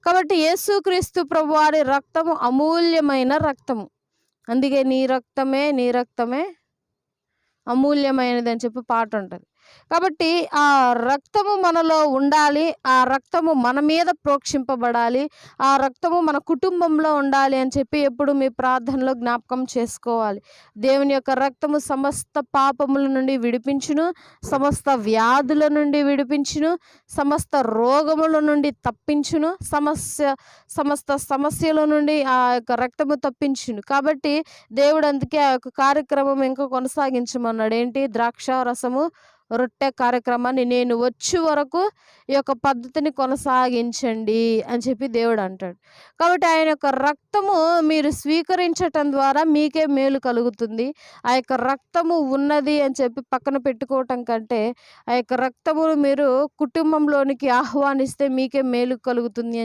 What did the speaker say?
కాబట్టి యేసుక్రీస్తు ప్రభువారి రక్తము అమూల్యమైన రక్తము. అందుకే నీ రక్తమే అమూల్యమైనది అని చెప్పి పాట ఉంటది. కాబట్టి ఆ రక్తము మనలో ఉండాలి. ఆ రక్తము మన మీద ప్రోక్షింపబడాలి. ఆ రక్తము మన కుటుంబంలో ఉండాలి అని చెప్పి ఎప్పుడు మీ ప్రార్థనలో జ్ఞాపకం చేసుకోవాలి. దేవుని యొక్క రక్తము సమస్త పాపముల నుండి విడిపించును, సమస్త వ్యాధుల నుండి విడిపించును, సమస్త రోగముల నుండి తప్పించును, సమస్త సమస్యల నుండి ఆ యొక్క రక్తము తప్పించును. కాబట్టి దేవుడు అందుకే ఆ యొక్క కార్యక్రమం ఇంకా కొనసాగించమన్నాడు. ఏంటి? ద్రాక్షారసము రొట్టె కార్యక్రమాన్ని నేను వచ్చే వరకు ఈ యొక్క పద్ధతిని కొనసాగించండి అని చెప్పి దేవుడు అంటాడు. కాబట్టి ఆయన యొక్క రక్తము మీరు స్వీకరించటం ద్వారా మీకే మేలు కలుగుతుంది. ఆ యొక్క రక్తము ఉన్నది అని చెప్పి పక్కన పెట్టుకోవటం కంటే ఆ యొక్క రక్తమును మీరు కుటుంబంలోనికి ఆహ్వానిస్తే మీకే మేలు కలుగుతుంది